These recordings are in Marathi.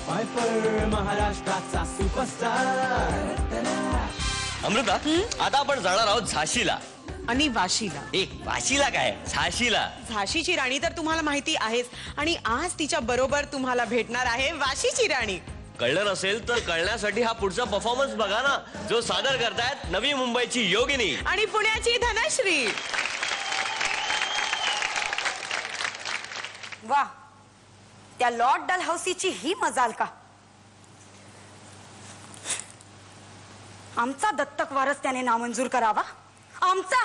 फायपर महाराष्ट्राचा सुपरस्टार. अमृता, आता आपण जाणार आहोत झाशीला आणि वाशीला. वाशीला काय, झाशीला. झाशीची राणी तर तुम्हाला माहिती आहेच, आणि आज तिच्या बरोबर तुम्हाला भेटणार आहे वाशीची राणी. कळलं नसेल तर कळण्यासाठी हा पुढचा परफॉर्मन्स बघा ना, जो सादर करतायत नवी मुंबईची योगिनी आणि पुण्याची धनश्री. वा, त्या लॉर्ड डलहौसीची ही मजाल का? आमचा दत्तक वारस त्याने नामंजूर करावा. आमचा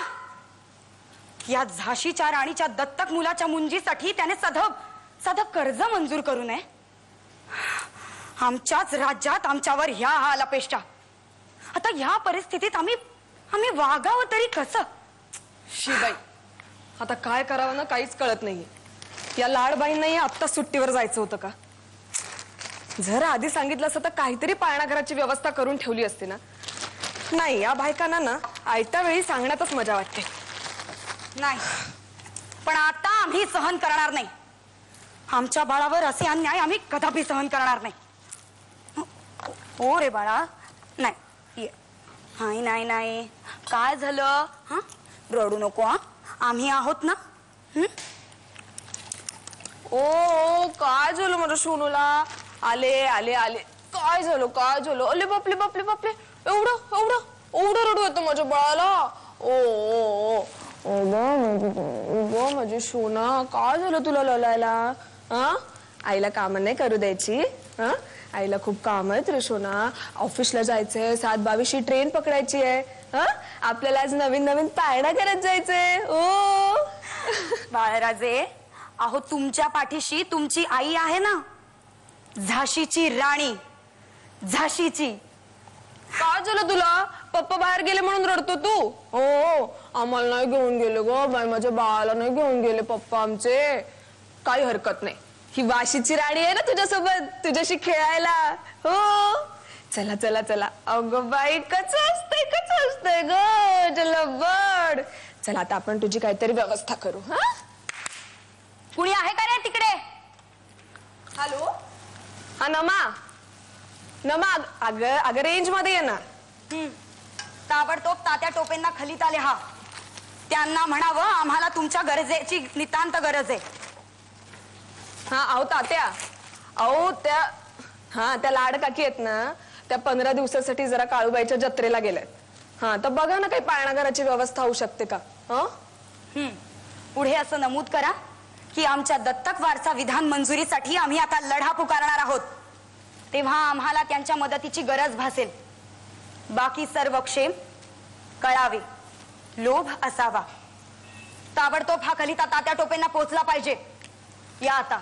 या झाशीच्या राणीच्या दत्तक मुलाच्या मुंजीसाठी त्याने सधब कर्ज मंजूर करू नये. आमच्याच राज्यात आमच्यावर ह्या हाल अपेक्षा. आता ह्या परिस्थितीत आम्ही वागावं तरी कसं? शिबाई, आता काय करावं ना काहीच कळत नाहीये. या लाडबाईंनाही आत्ता सुट्टीवर जायचं होतं का? जर आधी सांगितलं असतं तर काहीतरी पाळणाघराची व्यवस्था करून ठेवली असती ना. नाही, या बायकांना ना आयत्या वेळी सांगण्यातच मजा वाटते. नाही, पण आता आम्ही सहन करणार नाही. आमच्या बाळावर असे अन्याय आम्ही कदापि सहन करणार नाही. हो रे बाळा, नाही हाय, नाही नाही, काय झालं? हा, रडू नको. हा, आम्ही आहोत ना. ओ काय झालं माझ्या सोनूला? आले आले आले, काय झालं काय झालं? अले बापले बापले बापले, एवढं एवढं एवढं रडू येतं माझ्या बाळाला. ओ माझी सोना, काय झालं तुला ललायला? हा, आईला काम नाही करू द्यायची? हा, आईला खूप काम आहेत रे सोना. ऑफिसला जायचंय, 7:22 ट्रेन पकडायची आहे. हा, आपल्याला आज नवीन नवीन पाळणा करत जायचंय. ओ बाळराजे, अहो तुमच्या पाठीशी तुमची आई आहे ना, झाशीची राणी. झाशीची. काय झालं तुला? पप्पा बाहेर गेले म्हणून रडतो तू? हो, आम्हाला नाही घेऊन गेले ग बाई, माझ्या बाळाला नाही घेऊन गेले पप्पा आमचे. काही हरकत नाही, ही वाशीची राणी आहे ना तुझ्यासोबत, तुझ्याशी खेळायला. हो, चला चला चला. अगं बाई, कसं असतंय ग जलबड. चला आता आपण तुझी काहीतरी व्यवस्था करू. हा, कुणी आहे का रे तिकडे? हॅलो. हा नमा, नमा, अगं रेंज मध्ये ये ना. ताबडतोब तात्या टोपेंना खलीत आले. हा, त्यांना म्हणावं आम्हाला तुमच्या गरजेची नितांत गरज आहे. हा, अहो तात्या, अहो त्या लाड काकी आहेत ना, त्या 15 दिवसासाठी जरा काळूबाईच्या जत्रेला गेल्यात. हा, तर बघा ना काही पाळणाघराची व्यवस्था होऊ शकते का? पुढे असं नमूद करा की आमच्या दत्तक वारसा विधान मंजुरीसाठी आम्ही आता लढा पुकारणार आहोत. तेव्हा आम्हाला त्यांच्या मदतीची गरज भासेल. बाकी सर्व क्षेम कळावे, लोभ असावा. ताबडतोब हा खलिता तात्या टोपेंना पोहोचला पाहिजे. या आता.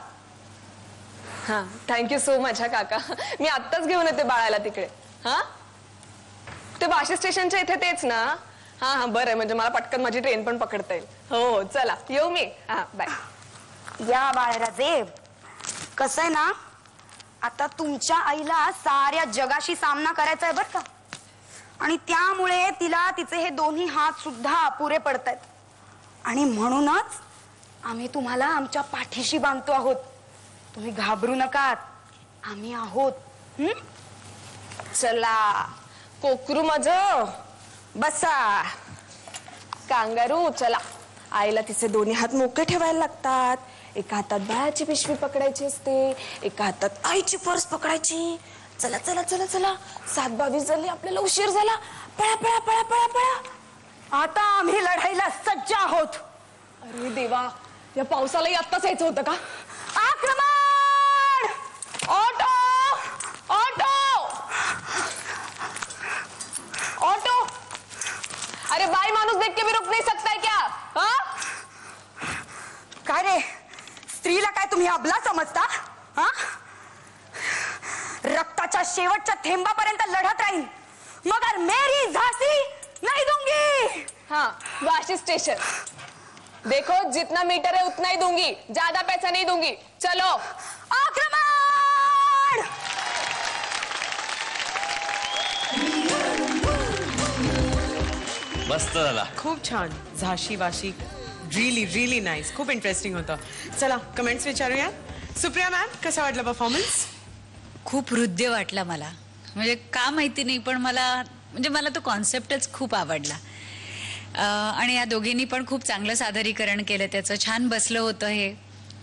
हा, थँक्यू सो मच. हा काका, मी आत्ताच घेऊन येते बाळाला तिकडे. हा, ते वाशी स्टेशनच्या इथे तेच ना? हा हा, बरं आहे, म्हणजे मला पटकन माझी ट्रेन पण पकडता येईल. हो, चला येऊ मी. हा, बाय. या बाळराजे, कसं आहे ना, आता तुमच्या आईला साऱ्या जगाशी सामना करायचा आहे बर का, आणि त्यामुळे तिला तिचे हे दोन्ही हात सुद्धा अपुरे पडतायत. आणि म्हणूनच आम्ही तुम्हाला आमच्या पाठीशी बांधतो आहोत. तुम्ही घाबरू नका, आम्ही आहोत. चला कोकरू माझं, बसा. कांगारू, चला. आईला तिचे दोन्ही हात मोकळे ठेवायला लागतात. एका हातात बाळाची पिशवी पकडायची असते, एका हातात आईची पर्स पकडायची. चला चला चला चला, 7:22 झाली, आपल्याला उशीर झाला. पळा पळा पळा पळा पळा. आता आम्ही लढाईला सज्ज आहोत. अरे देवा, या पावसालाही आत्ताच यायचं होतं का? आक्रमण! Auto auto auto. अरे बाई माणूस देख के भी रुक नहीं सकता है क्या? हाँ? काय रे, स्त्रीला काय तुम्ही अबला समजता? हा, रक्ताच्या शेवटच्या थेंबापर्यंत लढत राहीन, मगर मेरी झांसी नहीं दूंगी. हाँ, वाशी स्टेशन. देखो, जितना मीटर है उतना ही दूंगी, ज्यादा पैसा नहीं दूंगी. चलो. आक्रमण! मस्त झाला. खूप छान. झाशी वाशी रियली नाईस. खूप इंटरेस्टिंग होतं. चला कमेंट्स विचारूया. सुप्रिया मॅम, कसा वाटला परफॉर्मन्स? खूप हृदय वाटला मला. म्हणजे का माहिती नाही, पण मला तो कॉन्सेप्टच खूप आवडला. आणि या दोघींनी पण खूप चांगलं सादरीकरण केलं त्याचं. छान बसलं होतं हे.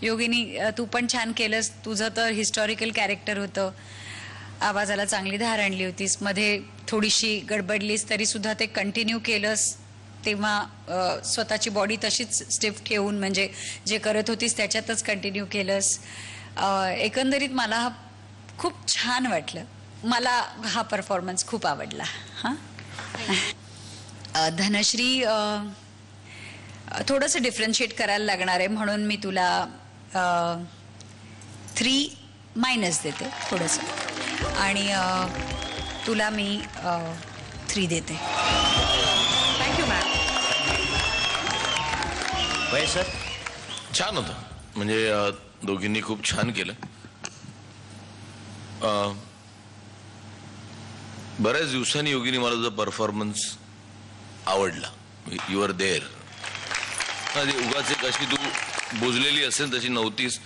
योगिनी, तू पण छान केलंस. तुझं तर हिस्टॉरिकल कॅरेक्टर होतं. आवाजाला चांगली धार आणली होतीस. मध्ये थोडीशी गडबडलीस तरी सुद्धा ते कंटिन्यू केलंस. तेव्हा स्वतःची बॉडी तशीच स्टिफ ठेवून, म्हणजे जे करत होतीस त्याच्यातच कंटिन्यू केलंस. एकंदरीत मला खूप छान वाटलं. मला हा परफॉर्मन्स खूप आवडला. हां, धनश्री, थोडंसं डिफरन्शिएट करायला लागणार आहे म्हणून मी तुला 3- देते थोडंसं, आणि तुला मी 3 देते. Thank you ma'am. महेश सर, छान होतं. म्हणजे दोघींनी खूप छान केलं. बऱ्याच दिवसांनी योगिनी मला तुझा परफॉर्मन्स आवडला. You are there. उगाच एक अशी तू बोजलेली असेल तशी नव्हतीस,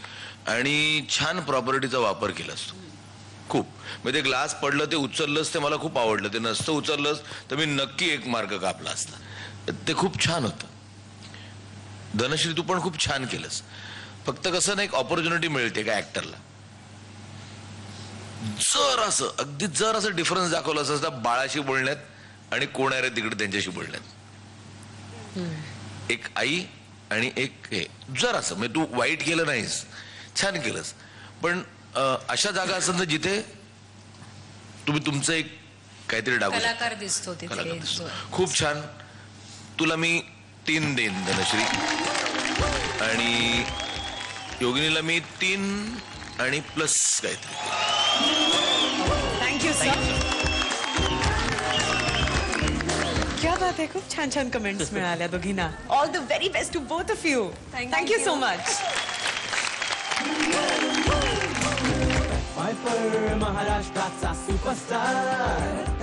आणि छान प्रॉपर्टीचा वापर केलास तू खूप. म्हणजे ते ग्लास पडलं ते उचललंस ते मला खूप आवडलं. ते नसतं उचललंस तर मी नक्की 1 मार्क कापला असता. ते खूप छान होतं. धनश्री, तू पण खूप छान केलंस. फक्त कसं ना, एक ऑपॉर्च्युनिटी मिळते का ऍक्टरला, अगदी जर असं डिफरन्स दाखवलं असं बाळाशी बोलण्यात आणि कोण आहे तिकडे त्यांच्याशी बोलण्यात. एक आई आणि एक हे जर असं, म्हणजे तू वाईट केलं नाहीस, छान केलंस. पण अशा जागा असतात ना जिथे तुम्ही तुमचं एक काहीतरी डागू कलाकार दिसतो तिथे. खूप छान. तुला मी 3 देईन धनश्री, आणि योगिनीला मी 3 आणि प्लस काहीतरी. Thank you sir. क्या बात आहे. खूप छान छान कमेंट्स मिळाल्या दोघींना. All the very best to both of you. Thank you so much. पायपर महाराष्ट्राचा सुपरस्टार